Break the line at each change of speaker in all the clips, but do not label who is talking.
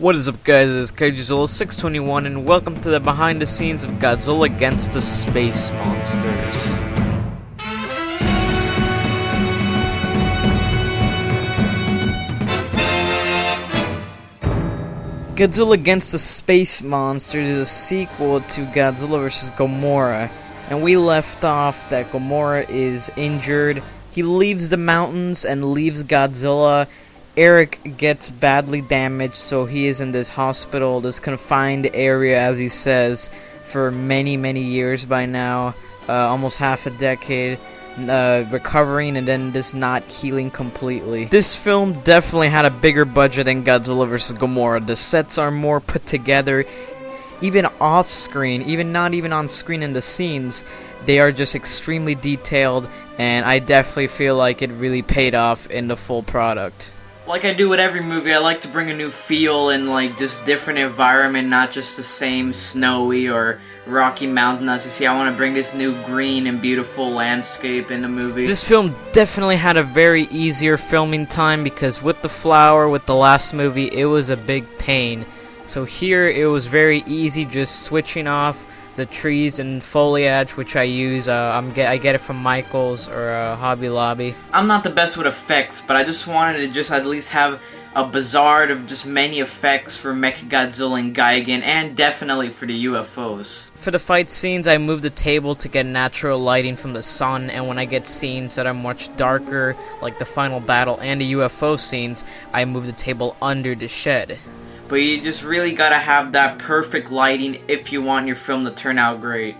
What is up, guys? It's Godzilla621 and welcome to the behind the scenes of Godzilla against the Space Monsters. Godzilla Against the Space Monsters is a sequel to Godzilla vs. Gamora, and we left off that Gamora is injured. He leaves the mountains and leaves Godzilla. Eric gets badly damaged, so he is in this hospital, this confined area, as he says, for many years by now, almost half a decade, recovering and then just not healing completely. This film definitely had a bigger budget than Godzilla vs. Gamora. The sets are more put together, even off screen, not even on screen in the scenes. They are just extremely detailed, and I definitely feel like it really paid off in the full product.
Like I do with every movie, I like to bring a new feel and like this different environment, not just the same snowy or rocky mountain as you see. I want to bring this new green and beautiful landscape in the movie.
This film definitely had a very easier filming time because with the flower, with the last movie, it was a big pain. So here it was very easy, just switching off the trees and foliage, which I use. I get it from Michael's or Hobby Lobby.
I'm not the best with effects, but I just wanted to just at least have a bazaar of just many effects for Mechagodzilla and Gigan, and definitely for the UFOs.
For the fight scenes, I move the table to get natural lighting from the sun, and when I get scenes that are much darker, like the final battle and the UFO scenes, I move the table under the shed.
But you just really gotta have that perfect lighting if you want your film to turn out great.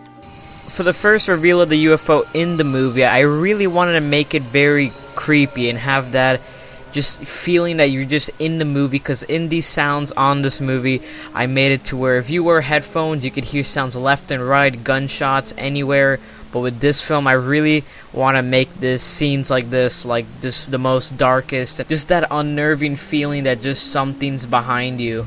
For the first reveal of the UFO in the movie, I really wanted to make it very creepy and have that just feeling that you're just in the movie, because in these sounds on this movie, I made it to where if you wear headphones, you could hear sounds left and right, gunshots anywhere. But with this film, I really want to make this scenes like this, like just the most darkest, just that unnerving feeling that just something's behind you.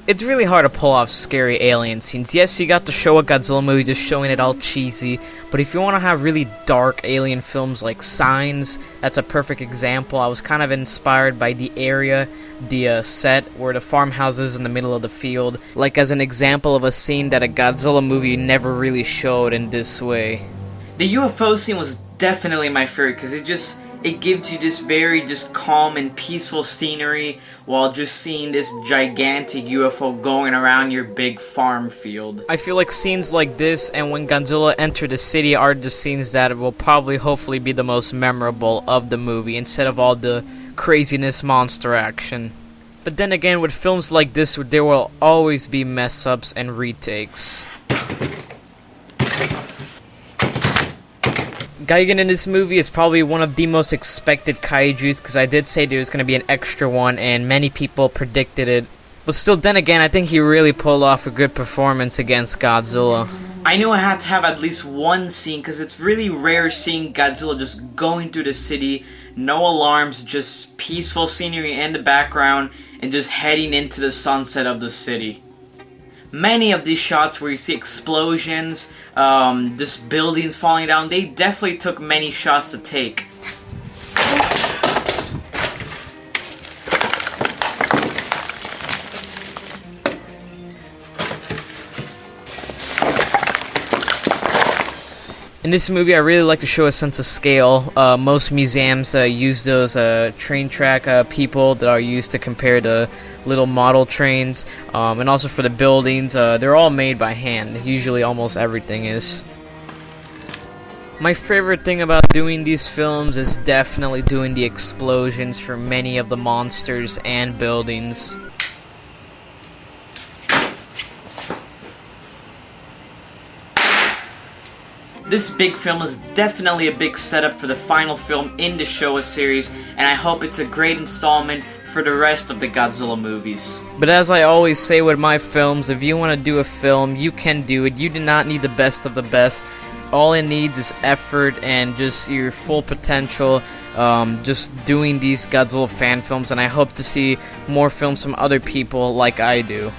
It's really hard to pull off scary alien scenes. Yes, you got the Showa Godzilla movie just showing it all cheesy, but if you want to have really dark alien films like Signs, that's a perfect example. I was kind of inspired by the area, the set where the farmhouse is in the middle of the field, like as an example of a scene that a Godzilla movie never really showed in this way.
The UFO scene was definitely my favorite because it gives you this very just calm and peaceful scenery while just seeing this gigantic UFO going around your big farm field.
I feel like scenes like this and when Godzilla entered the city are the scenes that will probably hopefully be the most memorable of the movie instead of all the craziness monster action. But then again, with films like this, there will always be mess-ups and retakes. Gigan in this movie is probably one of the most expected kaijus, because I did say there was going to be an extra one and many people predicted it. But still, then again, I think he really pulled off a good performance against Godzilla.
I knew I had to have at least one scene because it's really rare seeing Godzilla just going through the city, no alarms, just peaceful scenery in the background, and just heading into the sunset of the city. Many of these shots where you see explosions, just buildings falling down, they definitely took many shots to take.
In this movie, I really like to show a sense of scale. Most museums use those train track people that are used to compare the little model trains, and also for the buildings, they're all made by hand. Usually almost everything is. My favorite thing about doing these films is definitely doing the explosions for many of the monsters and buildings.
This big film is definitely a big setup for the final film in the Showa series, and I hope it's a great installment for the rest of the Godzilla movies.
But as I always say with my films, if you want to do a film, you can do it. You do not need the best of the best. All it needs is effort and just your full potential, just doing these Godzilla fan films, and I hope to see more films from other people like I do.